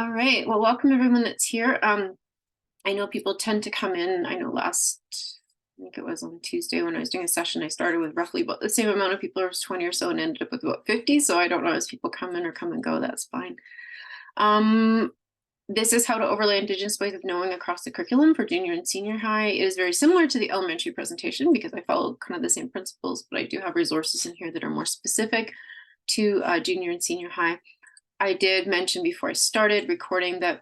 All right. Well, welcome everyone that's here. I know people tend to come in. I know I think it was on Tuesday when I was doing a session, I started with roughly about the same amount of people, there was 20 or so, and ended up with about 50. So I don't know as people come in or come and go, that's fine. This is how to overlay Indigenous ways of knowing across the curriculum for junior and senior high. It is very similar to the elementary presentation because I follow kind of the same principles, but I do have resources in here that are more specific to junior and senior high. I did mention before I started recording that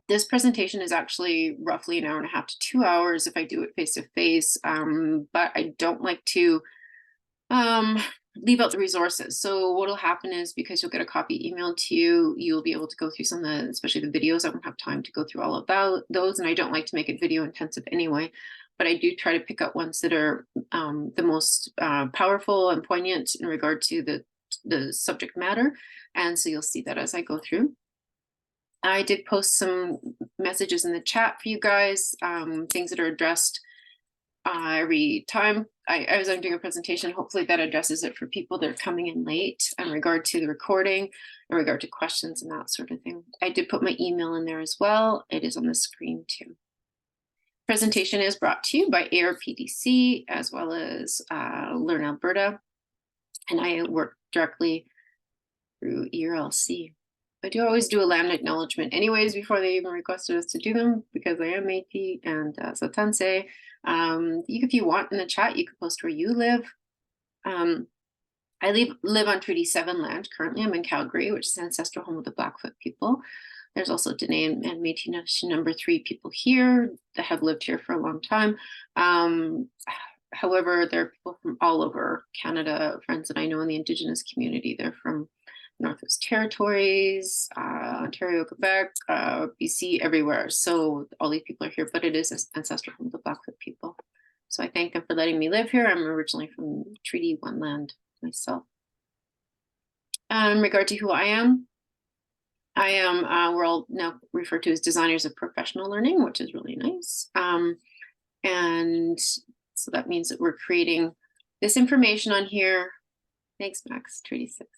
this presentation is actually roughly an hour and a half to 2 hours if I do it face to face, but I don't like to leave out the resources. So what'll happen is because you'll get a copy emailed to you, you'll be able to go through some of the, especially the videos. I won't have time to go through all of those, and I don't like to make it video intensive anyway, but I do try to pick up ones that are the most powerful and poignant in regard to the subject matter. And so you'll see that as I go through. I did post some messages in the chat for you guys, things that are addressed every time I'm doing a presentation. Hopefully that addresses it for people that are coming in late in regard to the recording, in regard to questions and that sort of thing. I did put my email in there as well. It is on the screen too. Presentation is brought to you by ARPDC as well as Learn Alberta, and I work directly through ERLC. I do always do a land acknowledgement anyways before they even requested us to do them because I am Métis and Satanse. If you want in the chat, you can post where you live. I live on Treaty 7 land. Currently, I'm in Calgary, which is the ancestral home of the Blackfoot people. There's also Dene and Métis Nation number 3 people here that have lived here for a long time. However, there are people from all over Canada, friends that I know in the Indigenous community. They're from Northwest Territories, Ontario, Quebec, BC, everywhere. So all these people are here, but it is ancestral from the Blackfoot people. So I thank them for letting me live here. I'm originally from Treaty 1 land myself. In regard to who I am, we're all now referred to as designers of professional learning, which is really nice. And so that means that we're creating this information on here. Thanks, Max, Treaty 6.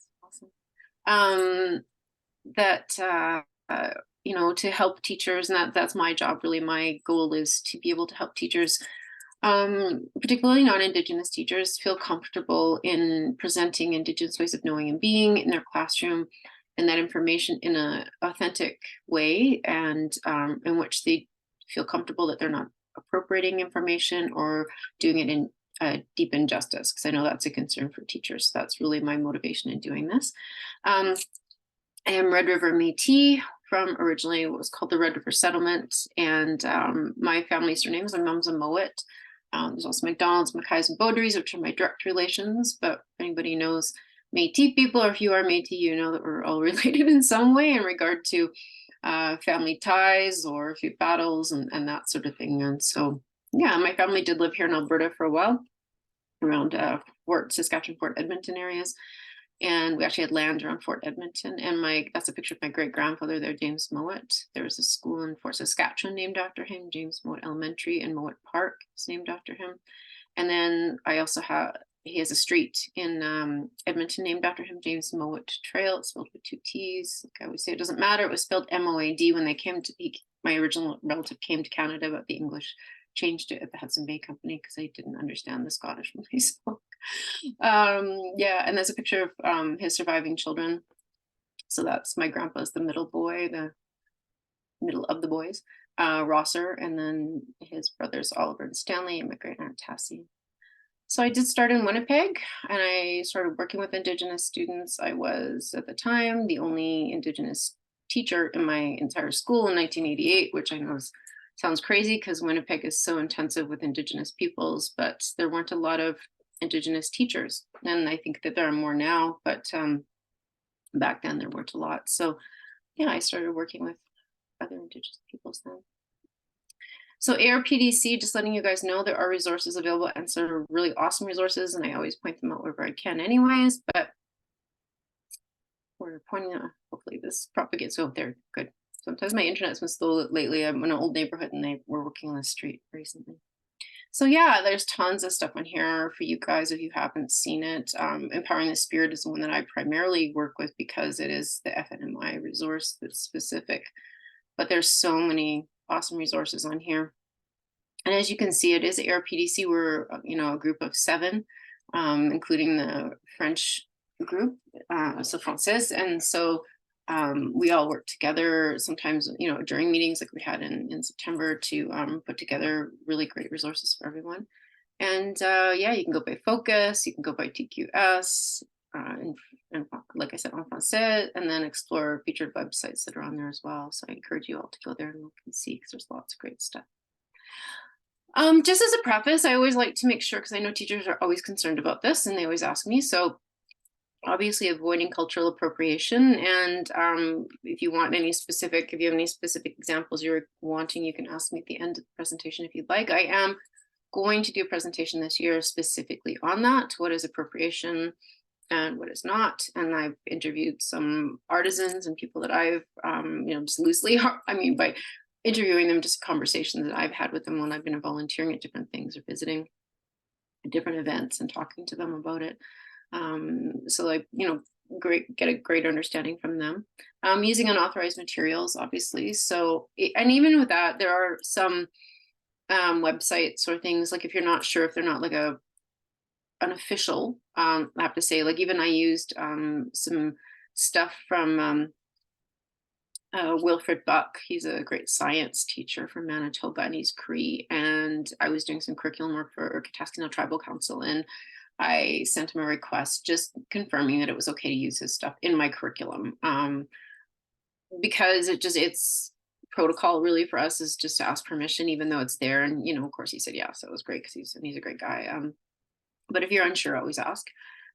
To help teachers, and that's my job. Really, my goal is to be able to help teachers, particularly non-Indigenous teachers, feel comfortable in presenting Indigenous ways of knowing and being in their classroom, and that information in an authentic way, and in which they feel comfortable that they're not appropriating information or doing it in deep injustice, because I know that's a concern for teachers. That's really my motivation in doing this. I am Red River Métis from originally what was called the Red River Settlement, and my family surnames, my mom's a Mowat. There's also McDonald's, Mackays, and Beaudries, which are my direct relations, but if anybody knows Métis people, or if you are Métis, you know that we're all related in some way in regard to family ties or feud battles and that sort of thing. And so yeah, my family did live here in Alberta for a while, around Saskatchewan, Fort Edmonton areas. And we actually had land around Fort Edmonton. And that's a picture of my great-grandfather there, James Mowat. There was a school in Fort Saskatchewan named after him, James Mowat Elementary, and Mowat Park is named after him. And then he has a street in Edmonton named after him, James Mowat Trail. It's spelled with 2 T's. Like I always say, it doesn't matter. It was spelled M-O-A-D when my original relative came to Canada, but the English changed it at the Hudson Bay Company because I didn't understand the Scottish when they spoke. Yeah, and there's a picture of his surviving children. So that's my grandpa's the middle boy, the middle of the boys, Rosser, and then his brothers Oliver and Stanley, and my great aunt Tassie. So I did start in Winnipeg, and I started working with Indigenous students. I was at the time the only Indigenous teacher in my entire school in 1988, which I know sounds crazy because Winnipeg is so intensive with Indigenous peoples, but there weren't a lot of Indigenous teachers. And I think that there are more now, but back then there weren't a lot. So yeah, I started working with other Indigenous peoples then. So ARPDC, just letting you guys know, there are resources available, and some really awesome resources, and I always point them out wherever I can anyways, but we're pointing out, hopefully this propagates out there, good. Sometimes my internet's been slow lately. I'm in an old neighborhood and they were working on the street recently. So yeah, there's tons of stuff on here for you guys if you haven't seen it. Empowering the Spirit is the one that I primarily work with because it is the FNMI resource that's specific. But there's so many awesome resources on here. And as you can see, it is ARPDC. We're, a group of 7, including the French group, so Française. And so we all work together sometimes, during meetings like we had in September to put together really great resources for everyone. And yeah, you can go by focus, you can go by TQS, and like I said, en français, and then explore featured websites that are on there as well. So I encourage you all to go there and look and see because there's lots of great stuff. Just as a preface, I always like to make sure, because I know teachers are always concerned about this and they always ask me. So obviously avoiding cultural appropriation. And if you have any specific examples you're wanting, you can ask me at the end of the presentation if you'd like. I am going to do a presentation this year specifically on that. What is appropriation and what is not? And I've interviewed some artisans and people that I've, just loosely, by interviewing them, just conversations that I've had with them when I've been volunteering at different things or visiting different events and talking to them about it. So get a great understanding from them. Using unauthorized materials, obviously. So, and even with that, there are some websites or things, like if you're not sure, if they're not like an official, I have to say, like even I used some stuff from Wilfred Buck. He's a great science teacher from Manitoba, and he's Cree. And I was doing some curriculum work for Kataskanil Tribal Council, and I sent him a request just confirming that it was okay to use his stuff in my curriculum, because it's protocol really for us is just to ask permission, even though it's there. And of course he said yeah, so it was great because he's a great guy. But if you're unsure, always ask.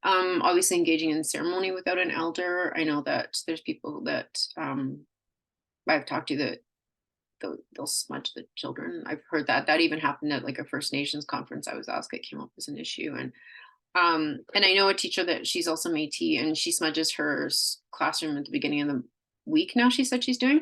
Obviously engaging in ceremony without an elder. I know that there's people that I've talked to that they'll smudge the children. I've heard that even happened at like a First Nations conference. I was asked, it came up as an issue. And I know a teacher that she's also Métis, and she smudges her classroom at the beginning of the week now, she said she's doing.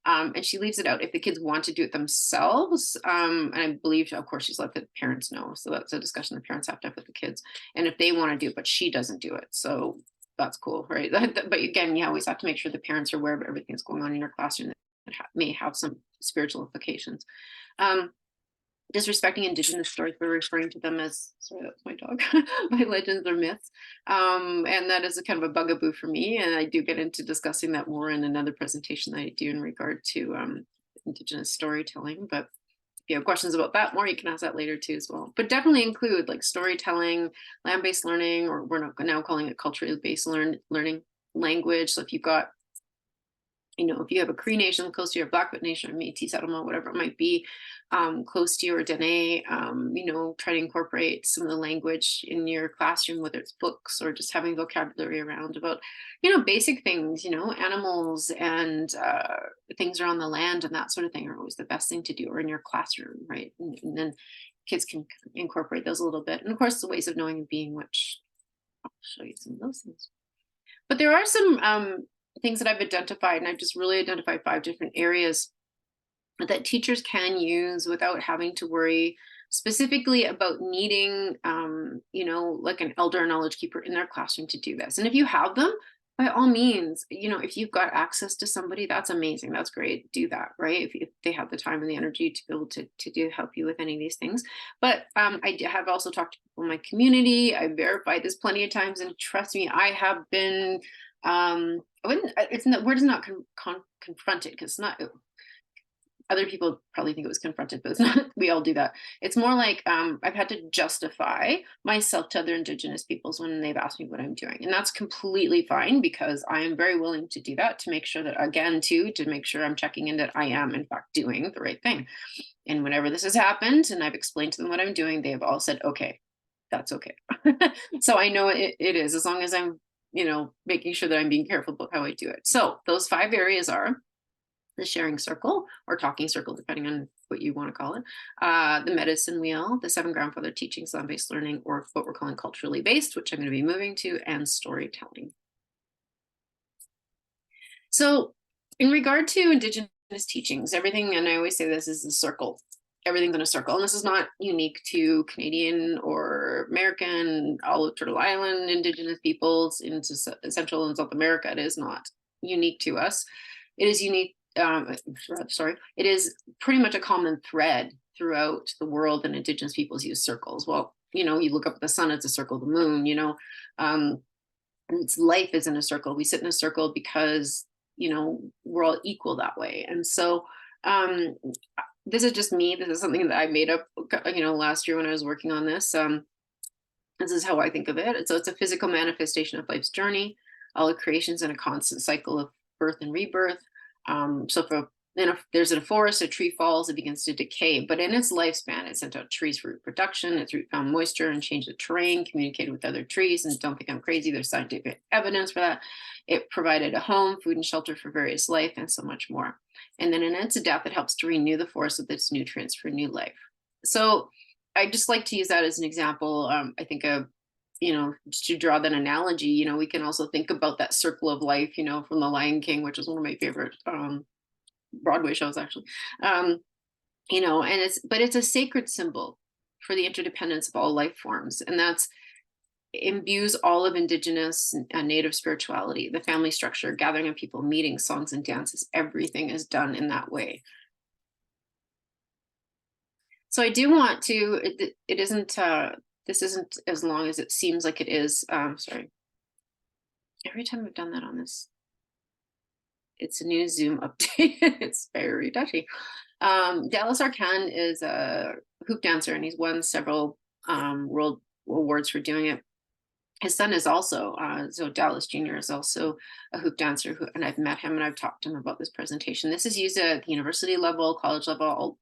And she leaves it out if the kids want to do it themselves. And I believe, of course, she's let the parents know. So that's a discussion the parents have to have with the kids. And if they want to do it, but she doesn't do it. So that's cool, right? But again, you always have to make sure the parents are aware of everything that's going on in your classroom that may have some spiritual implications. Disrespecting Indigenous stories, we're referring to them as, sorry, that's my dog, my legends or myths. And that is a kind of a bugaboo for me. And I do get into discussing that more in another presentation that I do in regard to Indigenous storytelling. But if you have questions about that more, you can ask that later too as well. But definitely include like storytelling, land-based learning, or we're not now calling it culturally based learning language. So if you've got, if you have a Cree Nation close to your Blackfoot Nation or Métis settlement, whatever it might be, close to you, or Dene, try to incorporate some of the language in your classroom, whether it's books or just having vocabulary around about, basic things, animals and things around the land and that sort of thing are always the best thing to do, or in your classroom, right? And then kids can incorporate those a little bit. And of course, the ways of knowing and being, which I'll show you some of those things. But there are some things that I've identified, and I've just really identified 5 different areas that teachers can use without having to worry specifically about needing, like an elder or knowledge keeper in their classroom to do this. And if you have them, by all means, if you've got access to somebody, that's amazing. That's great. Do that, right? If they have the time and the energy to be able to help you with any of these things. But I have also talked to people in my community. I verified this plenty of times, and trust me, I have been word is not confronted, because it's not, other people probably think it was confronted, but it's not. We all do that. It's more like I've had to justify myself to other Indigenous peoples when they've asked me what I'm doing, and that's completely fine, because I am very willing to do that, to make sure that, again, to make sure I'm checking in that I am in fact doing the right thing. And whenever this has happened and I've explained to them what I'm doing, they have all said, okay, that's okay. So I know it is, as long as I'm making sure that I'm being careful about how I do it. So those 5 areas are the sharing circle, or talking circle, depending on what you want to call it, the medicine wheel, the 7 grandfather teachings, land-based learning, or what we're calling culturally based, which I'm going to be moving to, and storytelling. So in regard to Indigenous teachings, everything, and I always say this, is the circle. everything's in a circle. And this is not unique to Canadian or American, all of Turtle Island Indigenous peoples into Central and South America. It is not unique to us. It is unique, sorry, it is pretty much a common thread throughout the world, and Indigenous peoples use circles. Well, you know, you look up at the sun, it's a circle, the moon, you know, it's life is in a circle. We sit in a circle because, you know, we're all equal that way. And so this is just me. This is something that I made up, you know, last year when I was working on this. This is how I think of it. So it's a physical manifestation of life's journey. All of creation's in a constant cycle of birth and rebirth. So if there's a forest, a tree falls, it begins to decay. But in its lifespan, it sent out trees for reproduction, its root found moisture and changed the terrain, communicated with other trees, and don't think I'm crazy, there's scientific evidence for that. It provided a home, food, and shelter for various life, and so much more. And then in its death, it helps to renew the forest with its nutrients for new life. So I just like to use that as an example. I think of, you know, to draw that analogy, you know, we can also think about that circle of life, you know, from The Lion King, which is one of my favorite Broadway shows, actually. You know, and it's a sacred symbol for the interdependence of all life forms, and that's imbues all of Indigenous and Native spirituality, the family structure, gathering of people, meetings, songs, and dances. Everything is done in that way. So I do want to. It isn't. This isn't as long as it seems like it is. Sorry. Every time I've done that on this, it's a new Zoom update. It's very touchy. Dallas Arcan is a hoop dancer, and he's won several world awards for doing it. His son is also, so Dallas Jr. is also a hoop dancer, and I've met him and I've talked to him about this presentation. This is used at the university level, college level,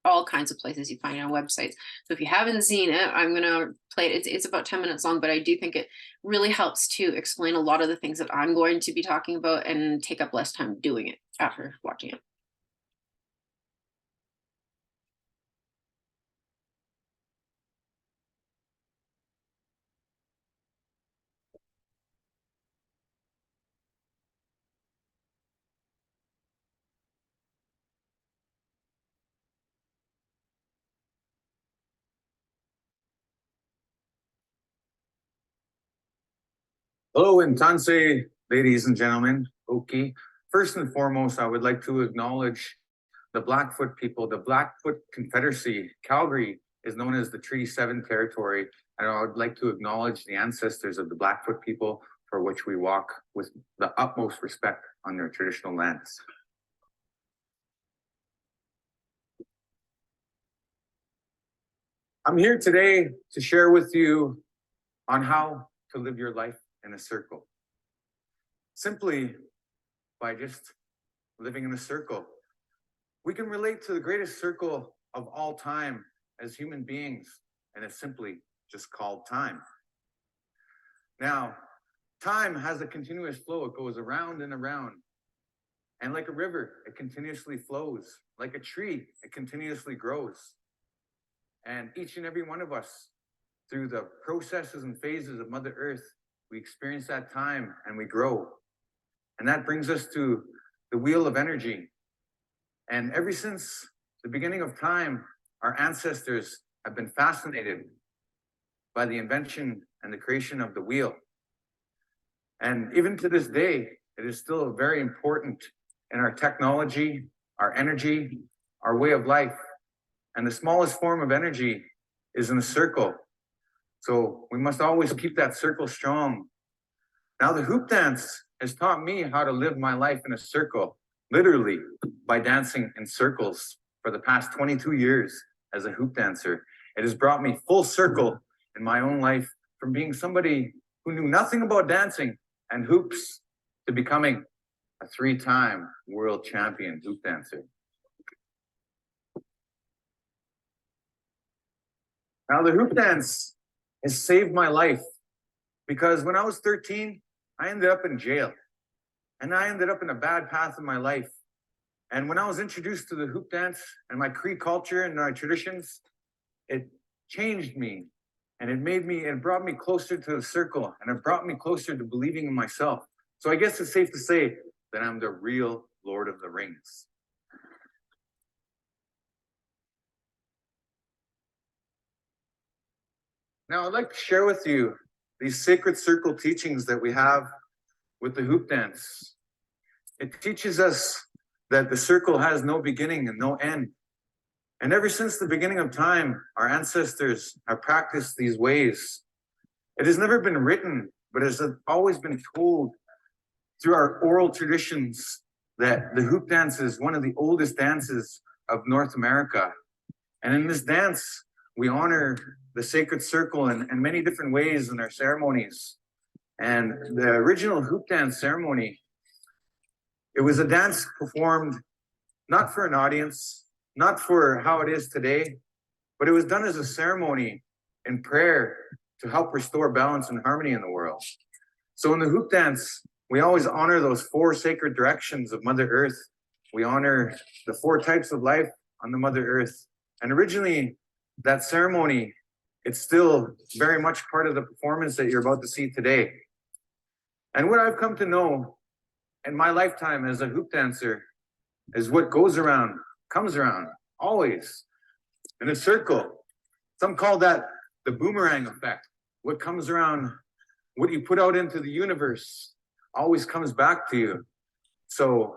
all kinds of places you find it on websites. So if you haven't seen it, I'm going to play it. It's about 10 minutes long, but I do think it really helps to explain a lot of the things that I'm going to be talking about and take up less time doing it after watching it. Hello, Intanse, ladies and gentlemen. Okay. First and foremost, I would like to acknowledge the Blackfoot people. The Blackfoot Confederacy, Calgary, is known as the Treaty 7 territory. And I would like to acknowledge the ancestors of the Blackfoot people, for which we walk with the utmost respect on their traditional lands. I'm here today to share with you on how to live your life in a circle. Simply by just living in a circle. We can relate to the greatest circle of all time as human beings, and it's simply just called time. Now, time has a continuous flow. It goes around and around. And like a river, it continuously flows. Like a tree, it continuously grows. And each and every one of us, through the processes and phases of Mother Earth, we experience that time and we grow. And that brings us to the wheel of energy. And ever since the beginning of time, our ancestors have been fascinated by the invention and the creation of the wheel. And even to this day, it is still very important in our technology, our energy, our way of life. And the smallest form of energy is in a circle. So we must always keep that circle strong. Now the hoop dance has taught me how to live my life in a circle, literally by dancing in circles for the past 22 years as a hoop dancer. It has brought me full circle in my own life, from being somebody who knew nothing about dancing and hoops to becoming a 3-time world champion hoop dancer. Now the hoop dance has saved my life, because when I was 13, I ended up in jail, and I ended up in a bad path in my life. And when I was introduced to the hoop dance and my Cree culture and my traditions, it changed me, and it brought me closer to the circle, and it brought me closer to believing in myself. So I guess it's safe to say that I'm the real Lord of the Rings. Now, I'd like to share with you these sacred circle teachings that we have with the hoop dance. It teaches us that the circle has no beginning and no end. And ever since the beginning of time, our ancestors have practiced these ways. It has never been written, but it has always been told through our oral traditions that the hoop dance is one of the oldest dances of North America. And in this dance, we honor the sacred circle in many different ways in our ceremonies. And the original hoop dance ceremony, it was a dance performed not for an audience, not for how it is today, but it was done as a ceremony in prayer to help restore balance and harmony in the world. So in the hoop dance, we always honor those four sacred directions of Mother Earth. We honor the four types of life on the Mother Earth. And originally, that ceremony, it's still very much part of the performance that you're about to see today. And what I've come to know in my lifetime as a hoop dancer is what goes around, comes around, always, in a circle. Some call that the boomerang effect. What comes around, what you put out into the universe always comes back to you. So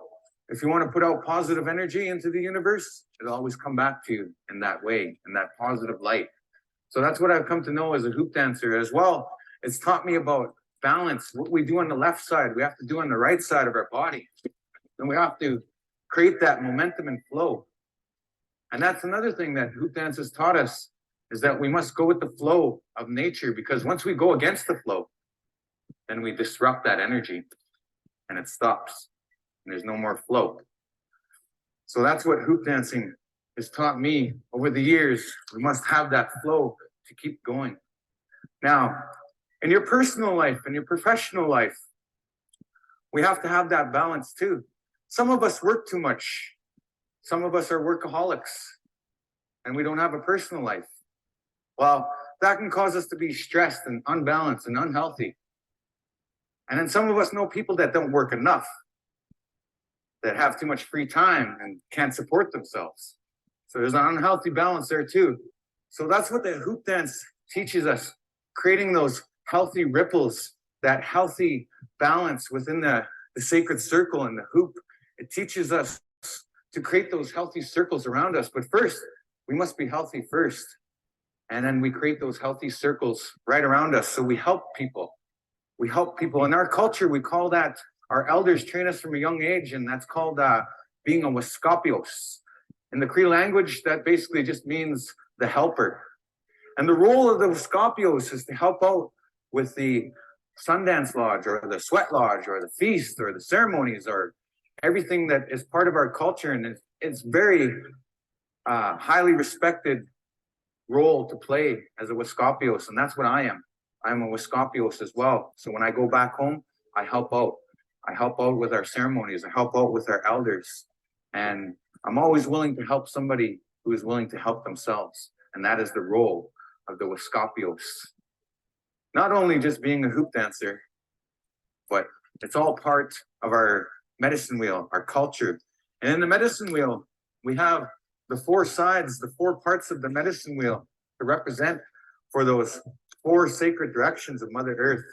if you want to put out positive energy into the universe, it'll always come back to you in that way, in that positive light. So that's what I've come to know as a hoop dancer as well. It's taught me about balance. What we do on the left side, we have to do on the right side of our body. And we have to create that momentum and flow. And that's another thing that hoop dance has taught us, is that we must go with the flow of nature, because once we go against the flow, then we disrupt that energy and it stops and there's no more flow. So that's what hoop dancing has taught me over the years. We must have that flow to keep going. Now, in your personal life, in your professional life, we have to have that balance too. Some of us work too much. Some of us are workaholics and we don't have a personal life. Well, that can cause us to be stressed and unbalanced and unhealthy. And then some of us know people that don't work enough, that have too much free time and can't support themselves. So there's an unhealthy balance there too. So that's what the hoop dance teaches us, creating those healthy ripples, that healthy balance within the sacred circle and the hoop. It teaches us to create those healthy circles around us. But first, we must be healthy first. And then we create those healthy circles right around us. So we help people. We help people. In our culture, we call that, our elders train us from a young age, and that's called being a Waskapios. In the Cree language, that basically just means the helper. And the role of the Waskapios is to help out with the Sundance Lodge or the Sweat Lodge or the feast or the ceremonies or everything that is part of our culture. And it's very highly respected role to play as a Waskapios, and that's what I am. I'm a Waskapios as well. So when I go back home, I help out. I help out with our ceremonies. I help out with our elders. And I'm always willing to help somebody who is willing to help themselves. And that is the role of the Waskapios. Not only just being a hoop dancer, but it's all part of our medicine wheel, our culture. And in the medicine wheel, we have the four sides, the four parts of the medicine wheel to represent for those four sacred directions of Mother Earth.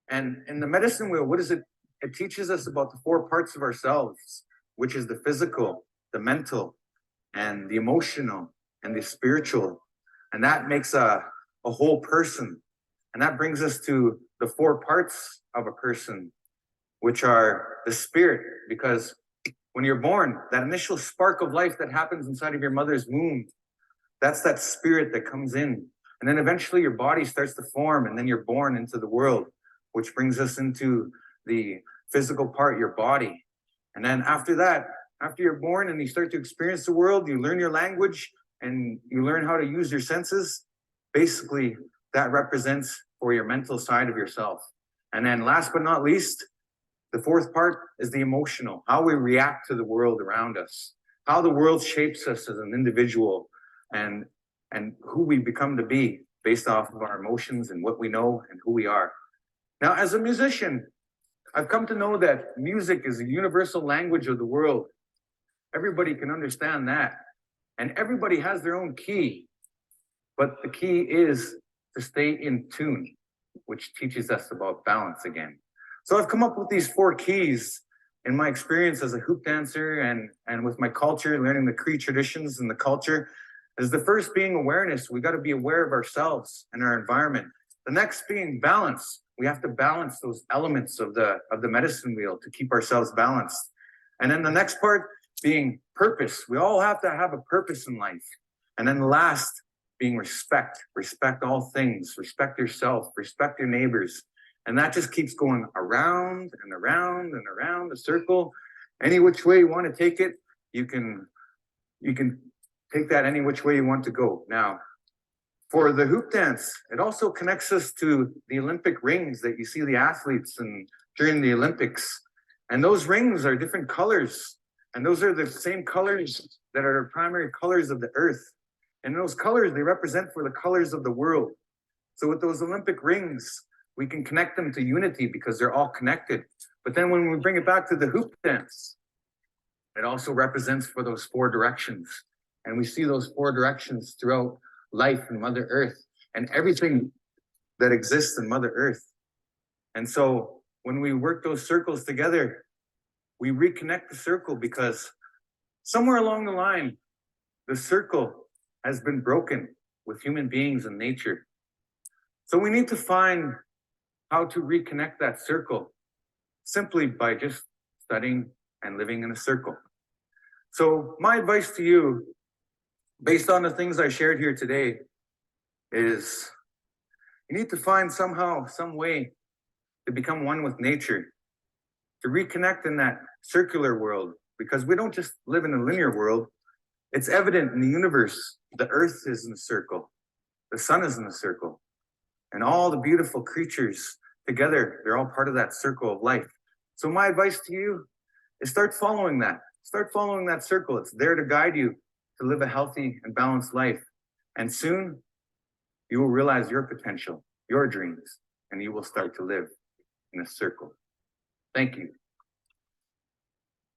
And in the medicine wheel, what is it? It teaches us about the four parts of ourselves, which is the physical, the mental, and the emotional, and the spiritual. And that makes a whole person. And that brings us to the four parts of a person, which are the spirit, because when you're born, that initial spark of life that happens inside of your mother's womb, that's that spirit that comes in. And then eventually your body starts to form, and then you're born into the world, which brings us into the physical part, your body. And then after that, after you're born and you start to experience the world, you learn your language and you learn how to use your senses. Basically, that represents for your mental side of yourself. And then last but not least, the fourth part is the emotional, how we react to the world around us, how the world shapes us as an individual, and who we become to be based off of our emotions and what we know and who we are. Now, as a musician, I've come to know that music is a universal language of the world. Everybody can understand that. And everybody has their own key. But the key is to stay in tune, which teaches us about balance again. So I've come up with these 4 keys in my experience as a hoop dancer and with my culture, learning the Cree traditions and the culture. Is the first being awareness. We got to be aware of ourselves and our environment. The next being balance. We have to balance those elements of the medicine wheel to keep ourselves balanced. And then the next part being purpose. We all have to have a purpose in life. And then the last being respect. Respect all things. Respect yourself. Respect your neighbors. And that just keeps going around and around and around the circle. Any which way you want to take it, you can take that any which way you want to go. Now, for the hoop dance, it also connects us to the Olympic rings that you see the athletes and during the Olympics. And those rings are different colors. And those are the same colors that are the primary colors of the earth. And those colors, they represent for the colors of the world. So with those Olympic rings, we can connect them to unity because they're all connected. But then when we bring it back to the hoop dance, it also represents for those 4 directions. And we see those 4 directions throughout life in Mother Earth and everything that exists in Mother Earth. And so when we work those circles together, we reconnect the circle because somewhere along the line, the circle has been broken with human beings and nature. So we need to find how to reconnect that circle simply by just studying and living in a circle. So my advice to you, based on the things I shared here today, is you need to find somehow, some way to become one with nature, to reconnect in that circular world, because we don't just live in a linear world. It's evident in the universe. The earth is in a circle. The sun is in a circle. And all the beautiful creatures together, they're all part of that circle of life. So my advice to you is start following that. Start following that circle. It's there to guide you to live a healthy and balanced life. And soon you will realize your potential, your dreams, and you will start to live in a circle. Thank you.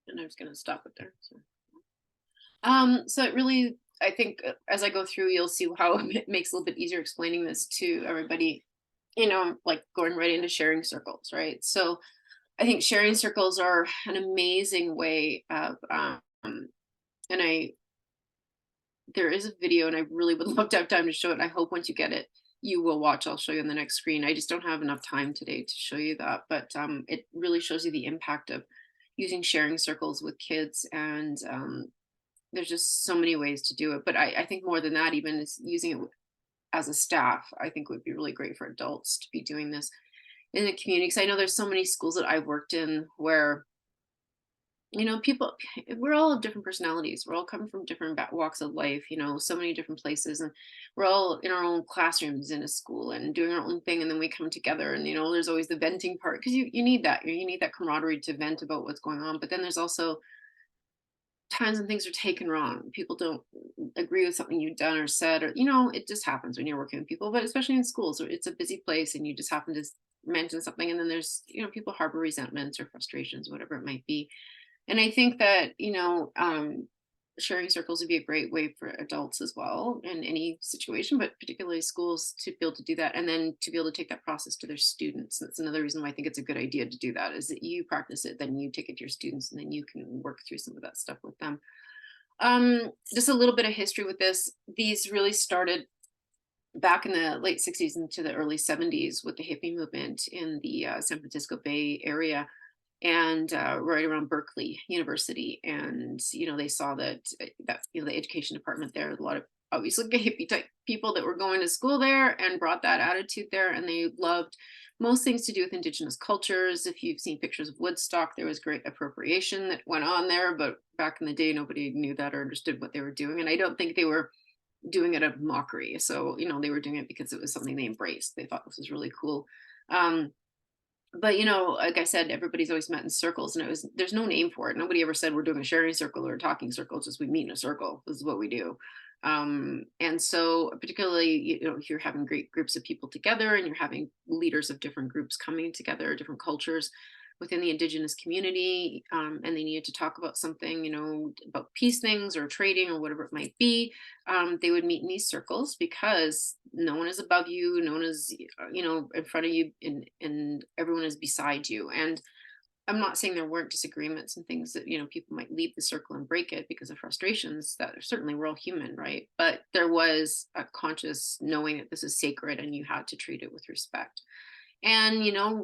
And I'm just going to stop it there. So it really, I think as I go through, you'll see how it makes it a little bit easier explaining this to everybody, like going right into sharing circles, right? So I think sharing circles are an amazing way of, there is a video and I really would love to have time to show it. I hope once you get it, you will watch. I'll show you on the next screen. I just don't have enough time today to show you that, but it really shows you the impact of using sharing circles with kids. And there's just so many ways to do it. But I think more than that, even is using it as a staff, I think would be really great for adults to be doing this in the community. Because I know there's so many schools that I've worked in where, people, we're all of different personalities. We're all coming from different walks of life, so many different places. And we're all in our own classrooms in a school and doing our own thing. And then we come together and, there's always the venting part because you need that. You need that camaraderie to vent about what's going on. But then there's also times when things are taken wrong. People don't agree with something you've done or said, or, it just happens when you're working with people, but especially in schools where it's a busy place and you just happen to mention something. And then there's, people harbor resentments or frustrations, whatever it might be. And I think that, sharing circles would be a great way for adults as well in any situation, but particularly schools to be able to do that. And then to be able to take that process to their students. That's another reason why I think it's a good idea to do that, is that you practice it, then you take it to your students, and then you can work through some of that stuff with them. Just a little bit of history with this. These really started back in the late 60s into the early 70s with the hippie movement in the San Francisco Bay Area, and right around Berkeley University. And they saw that the education department there, a lot of obviously hippie type people that were going to school there and brought that attitude there, and they loved most things to do with Indigenous cultures. If you've seen pictures of Woodstock, there was great appropriation that went on there, but back in the day nobody knew that or understood what they were doing, and I don't think they were doing it a mockery. So they were doing it because it was something they embraced. They thought this was really cool. But like I said, everybody's always met in circles, and there's no name for it. Nobody ever said we're doing a sharing circle or a talking circle. It's just we meet in a circle. This is what we do. And so particularly, if you're having great groups of people together and you're having leaders of different groups coming together, different cultures, within the Indigenous community, and they needed to talk about something, about peace things or trading or whatever it might be. They would meet in these circles because no one is above you, no one is, in front of you, and everyone is beside you. And I'm not saying there weren't disagreements and things that, people might leave the circle and break it because of frustrations. That certainly we're all human, right? But there was a conscious knowing that this is sacred and you had to treat it with respect. And,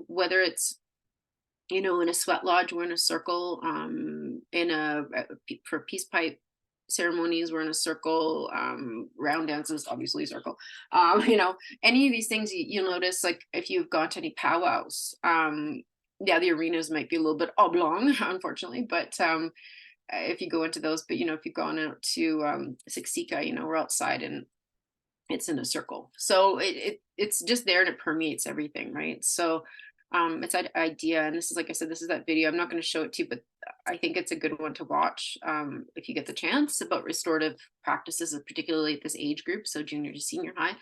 whether it's, in a sweat lodge, we're in a circle, for peace pipe ceremonies, we're in a circle, round dances, obviously a circle. Any of these things you'll notice, like if you've gone to any powwows, yeah, the arenas might be a little bit oblong, unfortunately, but if you go into those, but if you've gone out to Siksika, we're outside and it's in a circle. So it's just there and it permeates everything, right? So it's that idea, and this is, like I said, this is that video. I'm not going to show it to you, but I think it's a good one to watch if you get the chance, about restorative practices, particularly at this age group, so junior to senior high.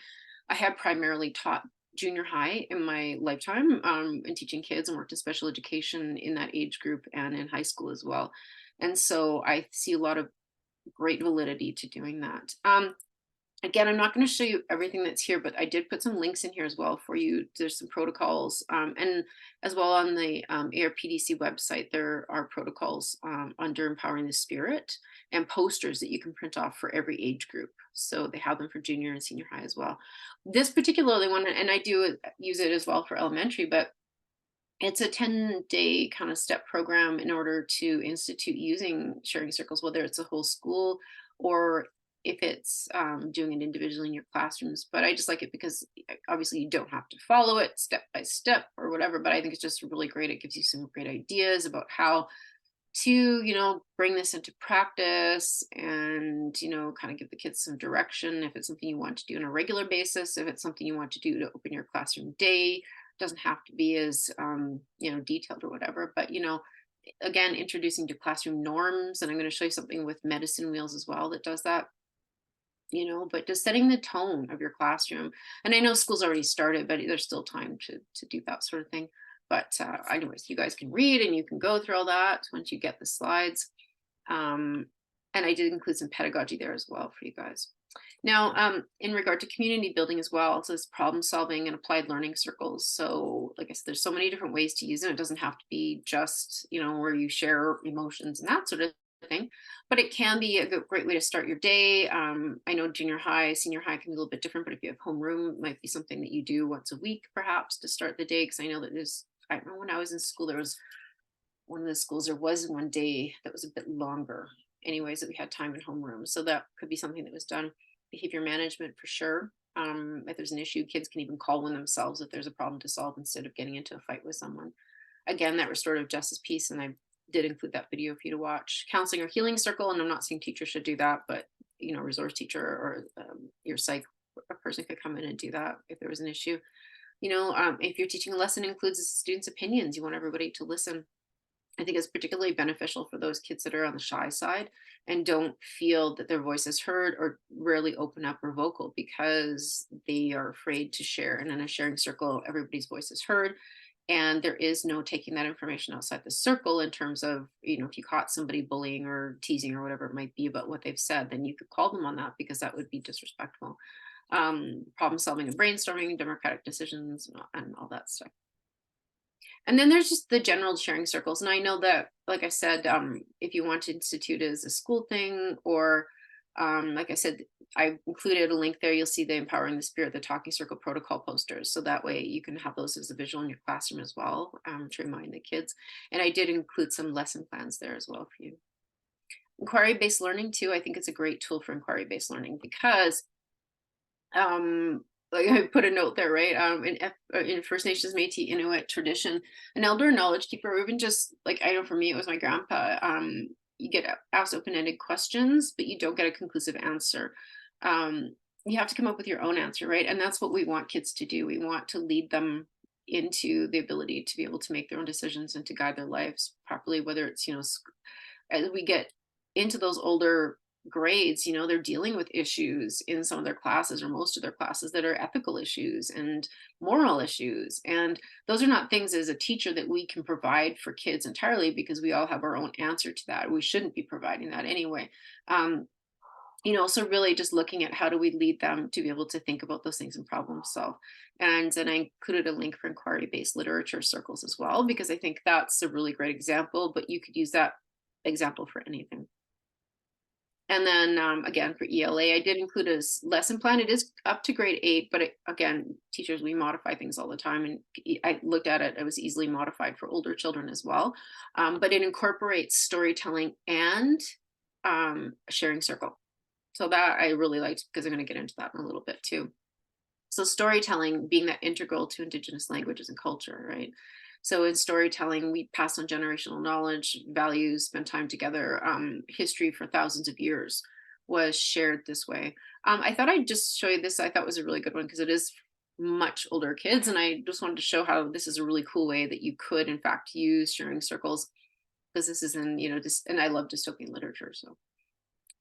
I have primarily taught junior high in my lifetime, and teaching kids, and worked in special education in that age group and in high school as well. And so I see a lot of great validity to doing that. Again, I'm not going to show you everything that's here, but I did put some links in here as well for you. There's some protocols, and as well on the ARPDC website, there are protocols under Empowering the Spirit and posters that you can print off for every age group. So they have them for junior and senior high as well. This particularly one, and I do use it as well for elementary, but it's a 10-day kind of step program in order to institute using sharing circles, whether it's a whole school or if it's doing it individually in your classrooms. But I just like it because obviously you don't have to follow it step by step or whatever, but I think it's just really great. It gives you some great ideas about how to, bring this into practice and, kind of give the kids some direction if it's something you want to do on a regular basis, if it's something you want to do to open your classroom day. Doesn't have to be as detailed or whatever, but again, introducing to classroom norms, and I'm going to show you something with medicine wheels as well that does that. But just setting the tone of your classroom. And I know school's already started, but there's still time to do that sort of thing. But anyways, you guys can read and you can go through all that once you get the slides. And I did include some pedagogy there as well for you guys. Now, in regard to community building as well, so it's problem solving and applied learning circles. So like I said, there's so many different ways to use it. It doesn't have to be just, where you share emotions and that sort of thing, but it can be a great way to start your day. I know junior high, senior high can be a little bit different, but if you have homeroom, it might be something that you do once a week, perhaps, to start the day. Because I know that I remember when I was in school, there was one of the schools, there was one day that was a bit longer anyways, that we had time in homeroom. So that could be something that was done. Behavior management for sure. If there's an issue, kids can even call one themselves if there's a problem to solve instead of getting into a fight with someone. Again, that restorative justice piece, and I did include that video for you to watch. Counseling or healing circle, and I'm not saying teachers should do that, but resource teacher or your psych a person could come in and do that if there was an issue. If you're teaching a lesson includes the students' opinions, you want everybody to listen. I think it's particularly beneficial for those kids that are on the shy side and don't feel that their voice is heard or rarely open up or vocal because they are afraid to share. And in a sharing circle, everybody's voice is heard. And there is no taking that information outside the circle in terms of, if you caught somebody bullying or teasing or whatever it might be about what they've said, then you could call them on that because that would be disrespectful. Problem solving and brainstorming, democratic decisions, and all that stuff. And then there's just the general sharing circles. And I know that, like I said, if you want to institute it as a school thing, or like I said, I included a link there. You'll see the Empowering the Spirit, the Talking Circle protocol posters. So that way you can have those as a visual in your classroom as well, to remind the kids. And I did include some lesson plans there as well for you. Inquiry-based learning too, I think it's a great tool for inquiry-based learning because like I put a note there, right? In First Nations, Métis, Inuit tradition, an elder knowledge keeper, or even just like, I know for me, it was my grandpa. You get asked open-ended questions, but you don't get a conclusive answer. You have to come up with your own answer, right? And that's what we want kids to do. We want to lead them into the ability to be able to make their own decisions and to guide their lives properly, whether it's, as we get into those older grades, they're dealing with issues in some of their classes or most of their classes that are ethical issues and moral issues. And those are not things as a teacher that we can provide for kids entirely, because we all have our own answer to that. We shouldn't be providing that anyway. Um, so really just looking at how do we lead them to be able to think about those things and problem solve. And then I included a link for inquiry-based literature circles as well, because I think that's a really great example, but you could use that example for anything. And then again, for ELA, I did include a lesson plan. It is up to grade 8, but again, teachers, we modify things all the time. And I looked at it, it was easily modified for older children as well. But it incorporates storytelling and sharing circle. So that I really liked, because I'm going to get into that in a little bit too. So storytelling being that integral to Indigenous languages and culture, right? So in storytelling, we pass on generational knowledge, values, spend time together. History for thousands of years was shared this way. I thought I'd just show you this. I thought was a really good one, because it is much older kids. And I just wanted to show how this is a really cool way that you could, in fact, use sharing circles, because this is in, and I love dystopian literature. So,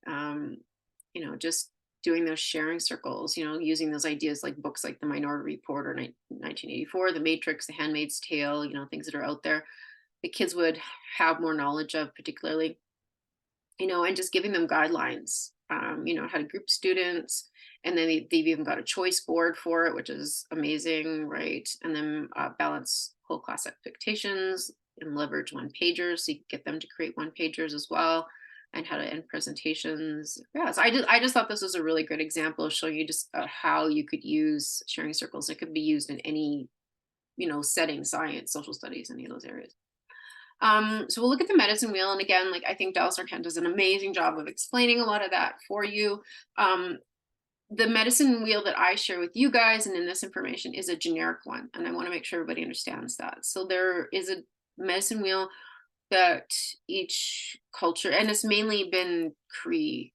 um, just doing those sharing circles, using those ideas like books like The Minority Report or 1984, The Matrix, The Handmaid's Tale, things that are out there, the kids would have more knowledge of, particularly, and just giving them guidelines, how to group students. And then they've even got a choice board for it, which is amazing, right? And then balance whole class expectations and leverage one pagers, so you can get them to create one pagers as well, and how to end presentations. Yeah, so I just thought this was a really good example of showing you just how you could use sharing circles. It could be used in any, setting, science, social studies, any of those areas. So we'll look at the medicine wheel. And again, like I think Dallas Arquette does an amazing job of explaining a lot of that for you. The medicine wheel that I share with you guys and in this information is a generic one. And I want to make sure everybody understands that. So there is a medicine wheel that each culture, and it's mainly been Cree,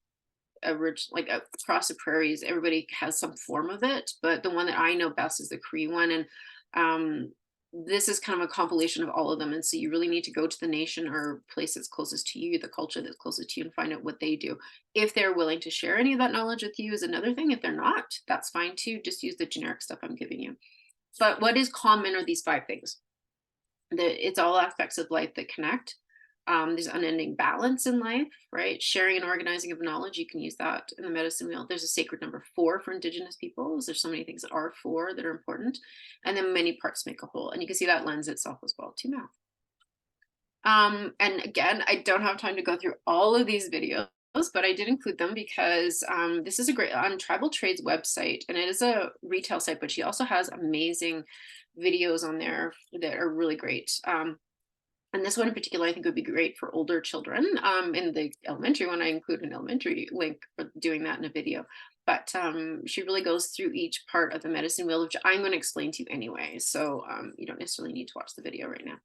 like across the prairies, everybody has some form of it, but the one that I know best is the Cree one. And this is kind of a compilation of all of them. And so you really need to go to the nation or place that's closest to you, the culture that's closest to you, and find out what they do. If they're willing to share any of that knowledge with you is another thing. If they're not, that's fine too. Just use the generic stuff I'm giving you. But what is common are these 5 things. It's all aspects of life that connect. There's unending balance in life, right? Sharing and organizing of knowledge, you can use that in the medicine wheel. There's a sacred number 4 for Indigenous peoples. There's so many things that are 4 that are important. And then many parts make a whole. And you can see that lends itself as well to math. And again, I don't have time to go through all of these videos, but I did include them because this is a great on Tribal Trade's website, and it is a retail site, but she also has amazing videos on there that are really great. And this one in particular, I think would be great for older children. In the elementary one, I include an elementary link for doing that in a video. But she really goes through each part of the medicine wheel, which I'm going to explain to you anyway. So you don't necessarily need to watch the video right now.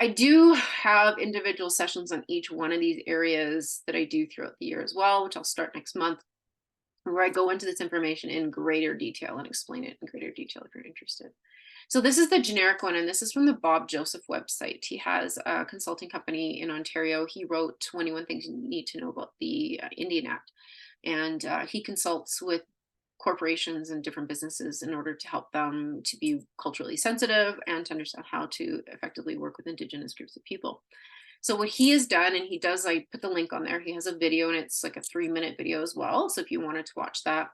I do have individual sessions on each one of these areas that I do throughout the year as well, which I'll start next month, where I go into this information in greater detail and explain it in greater detail if you're interested. So this is the generic one, and this is from the Bob Joseph website. He has a consulting company in Ontario. He wrote 21 Things You Need to Know About the Indian Act, and he consults with corporations and different businesses in order to help them to be culturally sensitive and to understand how to effectively work with Indigenous groups of people. So what he has done, and he does, I put the link on there, he has a video, and it's like a 3-minute video as well. So if you wanted to watch that.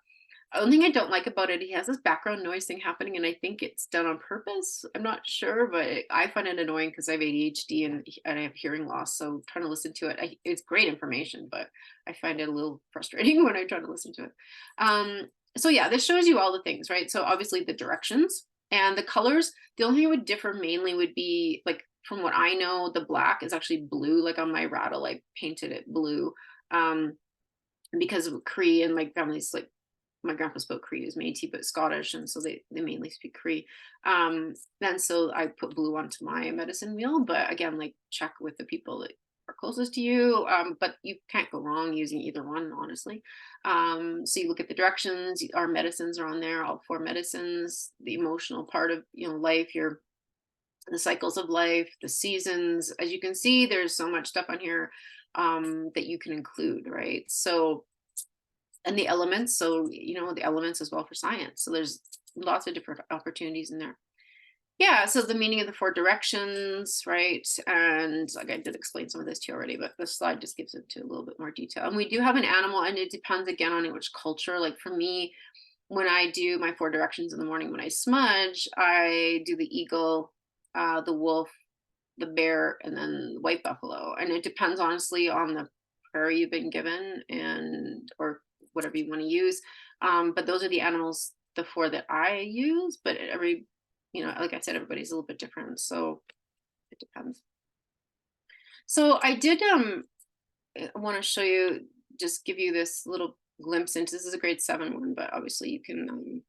One thing I don't like about it, he has this background noise thing happening, and I think it's done on purpose. I'm not sure, but I find it annoying because I have ADHD and I have hearing loss. So trying to listen to it, it's great information, but I find it a little frustrating when I try to listen to it. So yeah, this shows you all the things, right? So obviously the directions and the colors. The only thing that would differ mainly would be, like, from what I know, the black is actually blue. Like on my rattle, I painted it blue because of Cree, and my family's like, my grandpa spoke Cree, he was Métis, but Scottish, and so they mainly speak Cree. And so I put blue onto my medicine wheel, but again, like, check with the people that are closest to you. But you can't go wrong using either one, honestly. So you look at the directions, our medicines are on there, all 4 medicines, the emotional part of life, the cycles of life, the seasons. As you can see, there's so much stuff on here. that you can include, right? So, and the elements, so the elements as well for science. So there's lots of different opportunities in there. Yeah, so the meaning of the four directions, right? And like I did explain some of this to you already, but this slide just gives it to a little bit more detail. And we do have an animal, and it depends again on which culture. Like for me, when I do my four directions in the morning when I smudge, I do the eagle, the wolf, the bear, and then the white buffalo. And it depends honestly on the prayer you've been given and or whatever you want to use. But those are the animals, the four that I use. But every, like I said, everybody's a little bit different. So it depends. So I did want to show you, just give you this little glimpse into, this is a grade 7 one, but obviously you can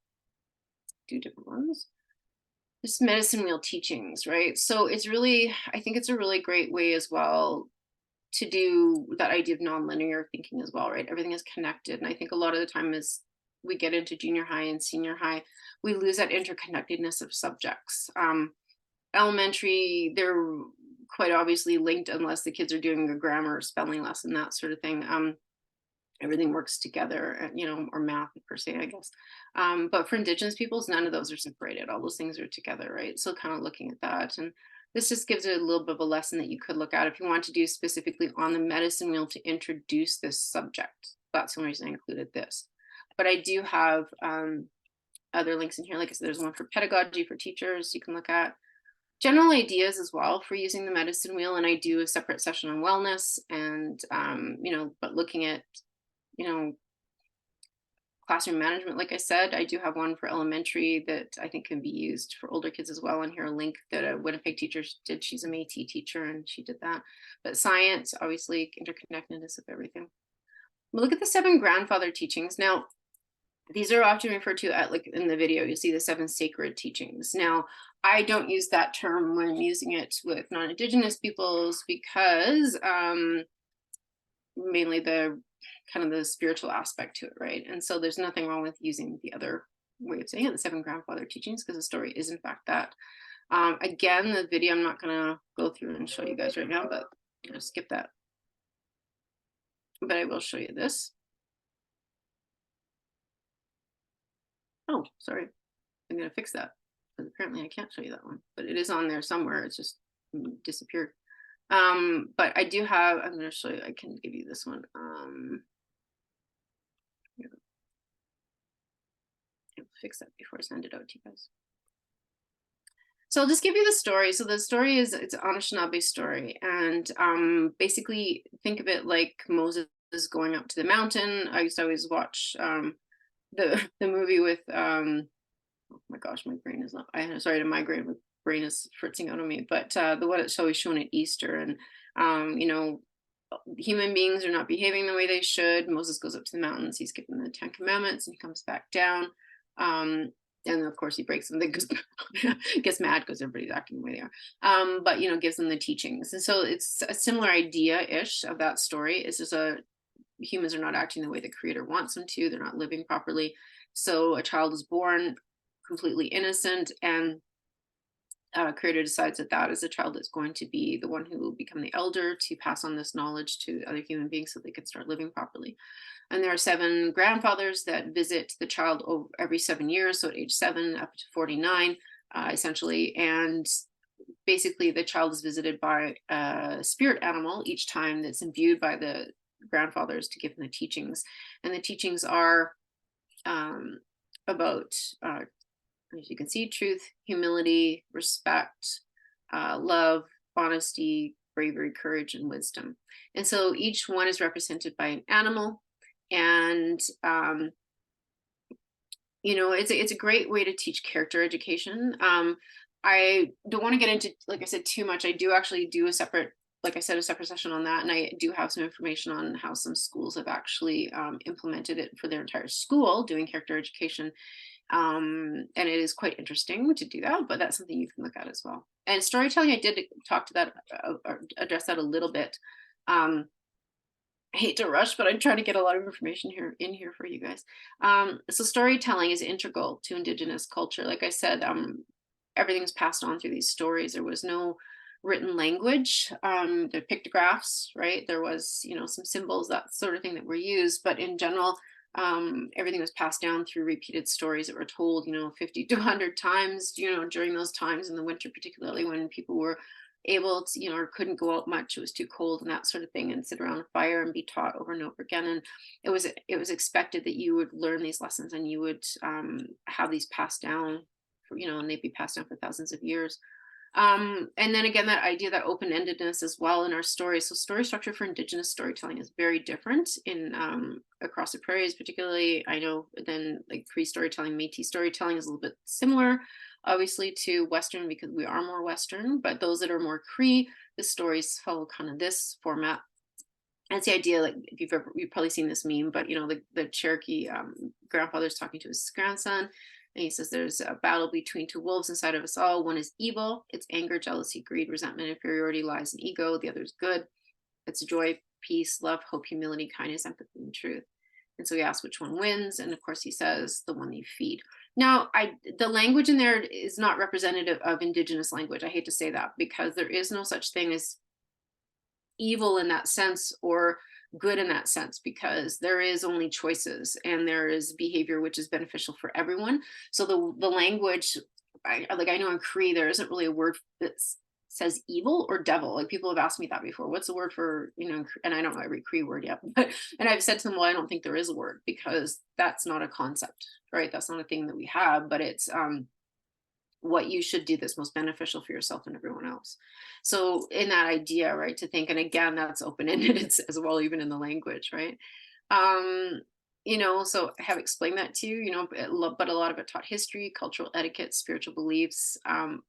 do different ones. This medicine wheel teachings, right? So it's really, I think it's a really great way as well to do that idea of nonlinear thinking as well, right? Everything is connected. And I think a lot of the time as we get into junior high and senior high, we lose that interconnectedness of subjects. Elementary, they're quite obviously linked unless the kids are doing a grammar or spelling lesson, that sort of thing. Everything works together, or math per se, I guess. But for Indigenous peoples, none of those are separated. All those things are together, right? So kind of looking at that. And this just gives it a little bit of a lesson that you could look at if you want to do specifically on the medicine wheel to introduce this subject. That's the only reason I included this. But I do have other links in here. Like I said, there's one for pedagogy for teachers you can look at. General ideas as well for using the medicine wheel. And I do a separate session on wellness and, but looking at, classroom management, like I said, I do have one for elementary that I think can be used for older kids as well. And here a link that a Winnipeg teacher did. She's a Métis teacher and she did that. But science, obviously, interconnectedness of everything. We'll look at the 7 grandfather teachings. Now, these are often referred to at, like in the video, you'll see the 7 sacred teachings. Now, I don't use that term when using it with non-Indigenous peoples because mainly the kind of the spiritual aspect to it, right? And so there's nothing wrong with using the other way of saying it, the 7 grandfather teachings, because the story is in fact that. Again, the video I'm not gonna go through and show you guys right now, but skip that. But I will show you this. Oh, sorry. I'm gonna fix that because apparently I can't show you that one, but it is on there somewhere. It's just disappeared. But I do have, I'm gonna show you, I can give you this one. I'll fix that before I send it out to you guys. So I'll just give you the story. So the story is, it's an Anishinaabe story. And basically think of it like Moses going up to the mountain. I used to always watch the movie with, oh my gosh, my brain is not, sorry to migraine, my brain is fritzing out on me. But the one that's always shown at Easter. And, human beings are not behaving the way they should. Moses goes up to the mountains. He's given the 10 Commandments and he comes back down. And of course he breaks them. They gets mad because everybody's acting the way they are. But gives them the teachings. And so it's a similar idea-ish of that story. It's just humans are not acting the way the creator wants them to. They're not living properly. So a child is born completely innocent, and creator decides that is a child that's going to be the one who will become the elder to pass on this knowledge to other human beings so they can start living properly. And there are 7 grandfathers that visit the child every 7 years, so at age 7 up to 49, essentially. And basically the child is visited by a spirit animal each time that's imbued by the grandfathers to give them the teachings. And the teachings are about, as you can see, truth, humility, respect, love, honesty, bravery, courage, and wisdom. And so each one is represented by an animal. And it's a great way to teach character education. I don't want to get into, like I said, too much. I do actually do a separate session on that, and I do have some information on how some schools have actually implemented it for their entire school, doing character education. And it is quite interesting to do that, but that's something you can look at as well. And storytelling, I did talk to that, or address that a little bit. I hate to rush, but I'm trying to get a lot of information in here for you guys. So storytelling is integral to Indigenous culture. Like I said, everything's passed on through these stories. There was no written language. The pictographs, right? There was, some symbols, that sort of thing that were used, but in general, everything was passed down through repeated stories that were told, 50 to 100 times, during those times in the winter, particularly when people were able to, or couldn't go out much, it was too cold and that sort of thing, and sit around a fire and be taught over and over again. And it was expected that you would learn these lessons, and you would have these passed down and they'd be passed down for thousands of years. And then again, that idea, that open-endedness as well in our stories. So story structure for Indigenous storytelling is very different in across the prairies, particularly, I know, than like Cree storytelling. Métis storytelling is a little bit similar, obviously, to Western, because we are more Western, but those that are more Cree, the stories follow kind of this format. And it's the idea, like, if you've probably seen this meme, but the Cherokee grandfather's talking to his grandson, and he says there's a battle between two wolves inside of us all. One is evil, it's anger, jealousy, greed, resentment, inferiority, lies, and ego. The other is good, it's joy, peace, love, hope, humility, kindness, empathy, and truth. And so he asks which one wins, and of course he says the one you feed. Now, the language in there is not representative of Indigenous language. I hate to say that, because there is no such thing as evil in that sense, or good in that sense, because there is only choices and there is behavior which is beneficial for everyone. So the language, I know in Cree there isn't really a word that says evil or devil. Like, people have asked me that before, what's the word for, and I don't know every Cree word yet, but and I've said to them, well, I don't think there is a word, because that's not a concept, right? That's not a thing that we have, but it's what you should do that's most beneficial for yourself and everyone else. So in that idea, right, to think, and again, that's open-ended as well, even in the language, right? um so I have explained that to you, but a lot of it taught history, cultural etiquette, spiritual beliefs,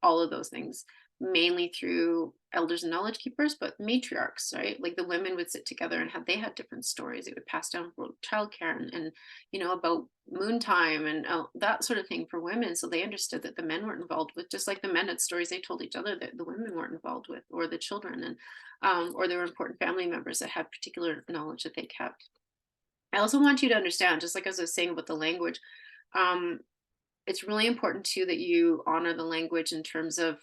all of those things, mainly through elders and knowledge keepers, but matriarchs, right? Like, the women would sit together, and they had different stories. It would pass down for childcare, and about moon time, and that sort of thing for women. So they understood that the men weren't involved with, just like the men had stories they told each other that the women weren't involved with, or the children, and or there were important family members that had particular knowledge that they kept. I also want you to understand, just like as I was saying about the language, um, it's really important too that you honor the language in terms of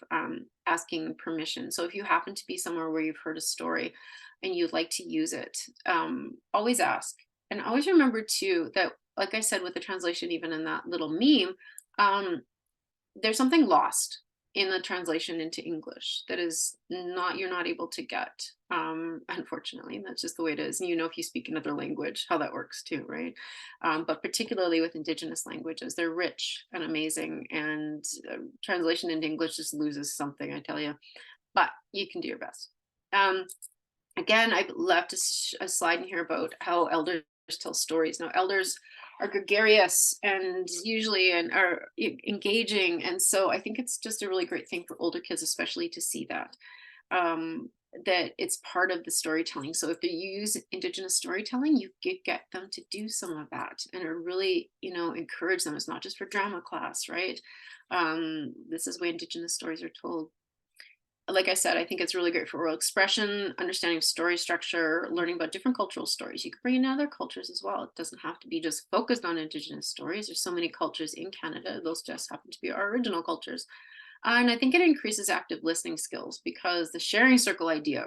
asking permission. So if you happen to be somewhere where you've heard a story and you'd like to use it, always ask. And always remember too that, like I said, with the translation, even in that little meme, um, there's something lost in the translation into English that is not, you're not able to get, unfortunately. That's just the way it is. And if you speak another language, how that works too, right? But particularly with Indigenous languages, they're rich and amazing, and translation into English just loses something, I tell you. But you can do your best. Again, I've left a slide in here about how elders tell stories. Now, elders are gregarious and usually and are engaging, and so I think it's just a really great thing for older kids, especially, to see that, that it's part of the storytelling. So if you use Indigenous storytelling, you get them to do some of that, and it really, encourage them. It's not just for drama class, right? This is the way Indigenous stories are told. Like I said, I think it's really great for oral expression, understanding story structure, learning about different cultural stories. You can bring in other cultures as well. It doesn't have to be just focused on Indigenous stories. There's so many cultures in Canada. Those just happen to be our original cultures. And I think it increases active listening skills, because the sharing circle idea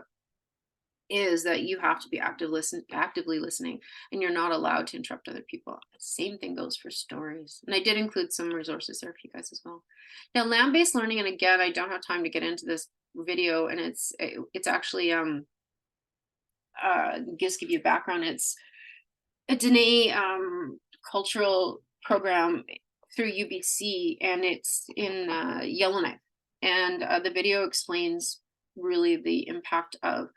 is that you have to be actively listening, and you're not allowed to interrupt other people. Same thing goes for stories. And I did include some resources there for you guys as well. Now, land-based learning, and again, I don't have time to get into this video, and it's actually just give you a background. It's a Dene cultural program through UBC, and it's in Yellowknife. And the video explains really the impact of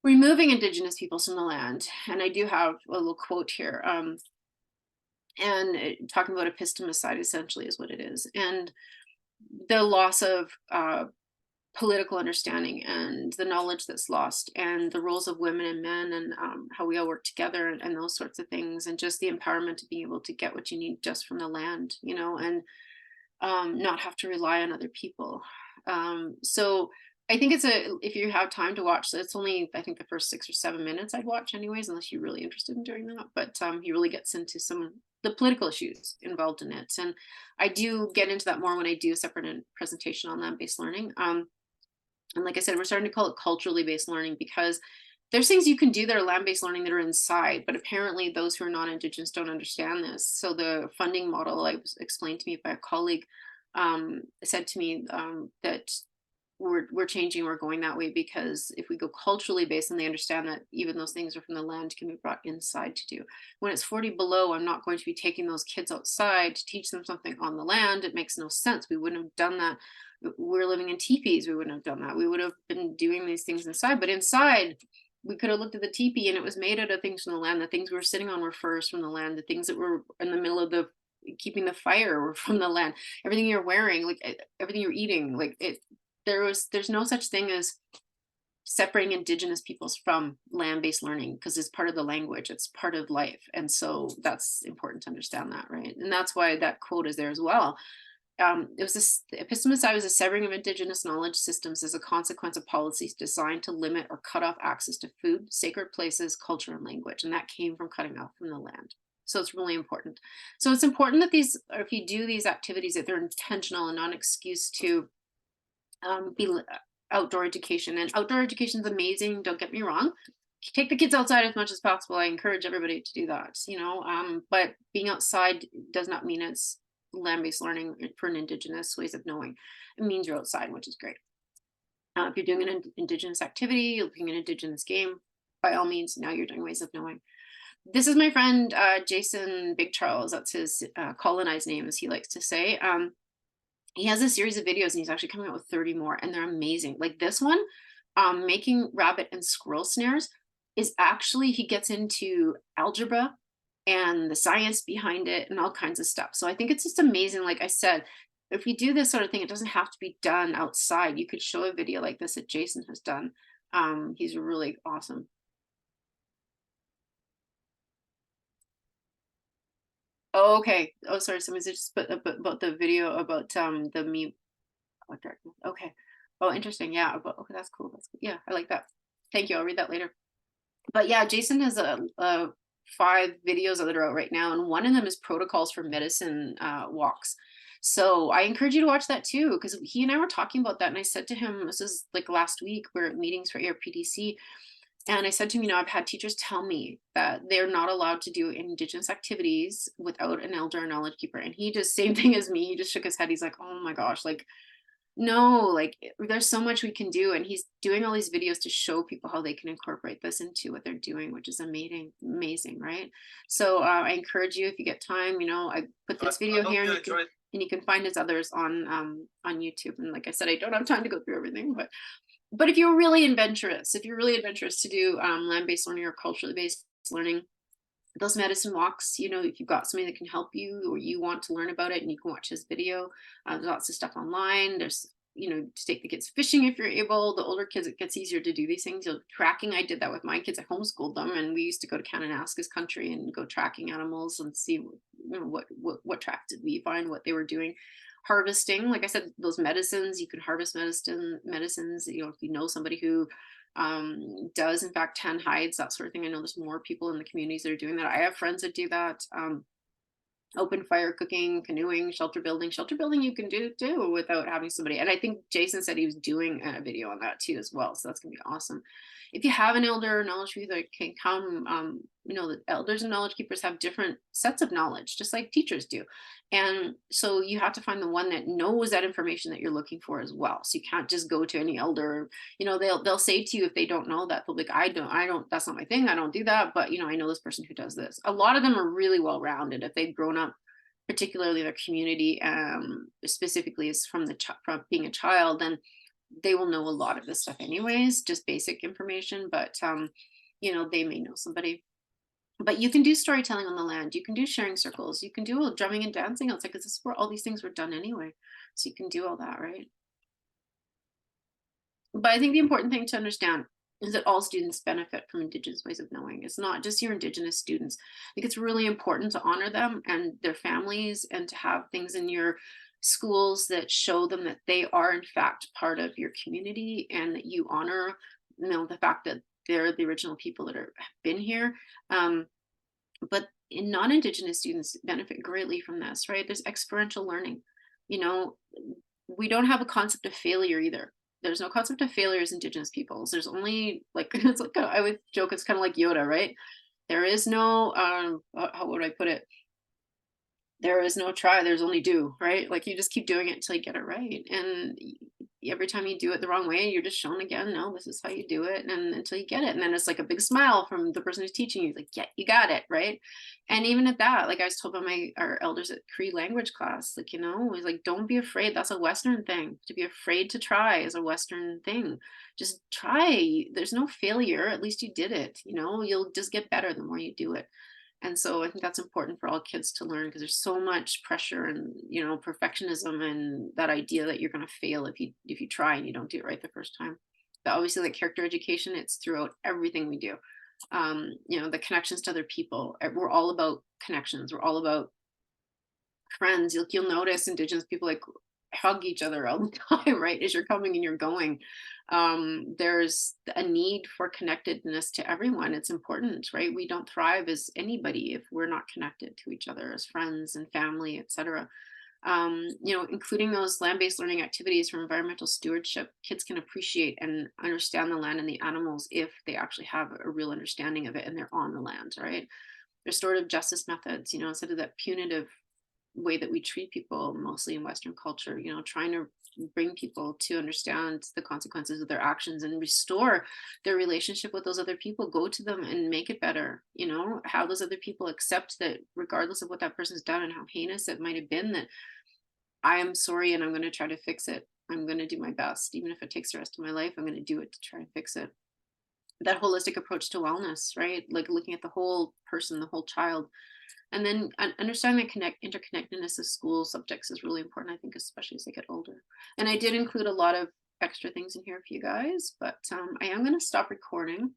removing Indigenous peoples from the land. And I do have a little quote here, and talking about epistemicide, essentially, is what it is, and the loss of political understanding, and the knowledge that's lost, and the roles of women and men, and how we all work together, and those sorts of things, and just the empowerment to be able to get what you need just from the land, and not have to rely on other people. So I think if you have time to watch, so it's only, I think, the first 6 or 7 minutes I'd watch anyways, unless you're really interested in doing that. But he really gets into some the political issues involved in it. And I do get into that more when I do a separate presentation on land-based learning. And like I said, we're starting to call it culturally based learning because there's things you can do that are land-based learning that are inside, but apparently those who are non-Indigenous don't understand this. So the funding model, like was explained to me by a colleague, said to me that we're changing, we're going that way because if we go culturally based and they understand that even those things are from the land can be brought inside to do. When it's 40 below, I'm not going to be taking those kids outside to teach them something on the land. It makes no sense. We wouldn't have done that. We're living in teepees. We wouldn't have done that. We would have been doing these things inside, but inside we could have looked at the teepee and it was made out of things from the land. The things we were sitting on were furs from the land. The things that were in the middle of the keeping the fire were from the land. Everything you're wearing, like everything you're eating, like it, there's no such thing as separating Indigenous peoples from land-based learning because it's part of the language, it's part of life. And so that's important to understand that, right? And that's why that quote is there as well. It was this epistemicide was a severing of Indigenous knowledge systems as a consequence of policies designed to limit or cut off access to food, sacred places, culture, and language. And that came from cutting off from the land. So it's really important. So it's important that these, or if you do these activities, that they're intentional and not an excuse to outdoor education. And outdoor education is amazing, don't get me wrong. Take the kids outside as much as possible. I encourage everybody to do that, but being outside does not mean it's land-based learning for an Indigenous ways of knowing. It means you're outside, which is great. If you're doing an Indigenous activity, you're doing an Indigenous game, by all means, now you're doing ways of knowing. This is my friend Jason Big Charles. That's his colonized name, as he likes to say. He has a series of videos and he's actually coming out with 30 more and they're amazing. Like this one, making rabbit and squirrel snares is actually, he gets into algebra and the science behind it and all kinds of stuff. So I think it's just amazing. Like I said, if we do this sort of thing, it doesn't have to be done outside. You could show a video like this that Jason has done. He's really awesome. Oh, okay. Oh, sorry. Somebody's just put about the video about the meme. Oh, darkness. Okay. Oh, interesting. Yeah. But okay, that's cool. That's cool. Yeah, I like that. Thank you. I'll read that later. But yeah, Jason has a 5 videos that are out right now, and one of them is protocols for medicine walks. So I encourage you to watch that too, because he and I were talking about that, and I said to him, this is like last week, we're at meetings for ARPDC, and I said to him, I've had teachers tell me that they're not allowed to do Indigenous activities without an elder or knowledge keeper. And he just, same thing as me, he just shook his head. He's like, oh my gosh, like, no, like there's so much we can do. And he's doing all these videos to show people how they can incorporate this into what they're doing, which is amazing, amazing, right? So I encourage you, if you get time, I put this video here and you can find his others on YouTube. And like I said, I don't have time to go through everything, but if you're really adventurous, to do land-based learning or culturally based learning, those medicine walks, if you've got somebody that can help you or you want to learn about it, and you can watch his video. There's lots of stuff online. There's, to take the kids fishing if you're able. The older kids, it gets easier to do these things. Tracking, I did that with my kids. I homeschooled them, and we used to go to Kananaskis country and go tracking animals and see what tracks did we find, what they were doing. Harvesting, like I said, those medicines, you can harvest medicines, if you know somebody who does in fact tan hides, that sort of thing. I know there's more people in the communities that are doing that. I have friends that do that. Open fire cooking, canoeing, shelter building you can do too without having somebody. And I think Jason said he was doing a video on that too as well, so that's gonna be awesome. If you have an elder or knowledge keeper that can come, the elders and knowledge keepers have different sets of knowledge, just like teachers do. And so you have to find the one that knows that information that you're looking for as well. So you can't just go to any elder. They'll say to you, if they don't know that, they'll be like, I don't, that's not my thing, I don't do that, but I know this person who does this. A lot of them are really well rounded if they've grown up, particularly their community, specifically is from from being a child, then they will know a lot of this stuff anyways, just basic information. But they may know somebody. But you can do storytelling on the land, you can do sharing circles, you can do drumming and dancing outside, because this is where all these things were done anyway. So you can do all that, right? But I think the important thing to understand is that all students benefit from Indigenous ways of knowing. It's not just your Indigenous students. I think it's really important to honor them and their families, and to have things in your schools that show them that they are in fact part of your community, and that you honor the fact that they're the original people that have been here. But in non-Indigenous students benefit greatly from this, right? There's experiential learning. We don't have a concept of failure either. There's no concept of failure as Indigenous peoples. There's only like it's like I would joke it's kind of like Yoda, right? There is no how would I put it? There is no try, there's only do, right? Like you just keep doing it until you get it right. And every time you do it the wrong way, you're just shown again, no, this is how you do it. And until you get it. And then it's like a big smile from the person who's teaching you, like, yeah, you got it, right? And even at that, like I was told by our elders at Cree language class, like, it was like, don't be afraid. That's a Western thing. To be afraid to try is a Western thing. Just try. There's no failure. At least you did it. You'll just get better the more you do it. And so I think that's important for all kids to learn because there's so much pressure and perfectionism and that idea that you're going to fail if you try and you don't do it right the first time. But obviously, like character education, it's throughout everything we do. The connections to other people. We're all about connections. We're all about friends. You'll notice Indigenous people like hug each other all the time, right? As you're coming and you're going. There's a need for connectedness to everyone. It's important, right? We don't thrive as anybody if we're not connected to each other as friends and family, etc. Including those land-based learning activities for environmental stewardship, kids can appreciate and understand the land and the animals if they actually have a real understanding of it and they're on the land, right? Restorative justice methods, instead of that punitive way that we treat people mostly in Western culture, trying to bring people to understand the consequences of their actions and restore their relationship with those other people, go to them and make it better, how those other people accept that regardless of what that person's done and how heinous it might have been, that I am sorry and I'm going to try to fix it. I'm going to do my best. Even if it takes the rest of my life, I'm going to do it to try and fix it. That holistic approach to wellness, right? Like looking at the whole person, the whole child. And then understanding the interconnectedness of school subjects is really important, I think, especially as they get older. And I did include a lot of extra things in here for you guys, but I am going to stop recording.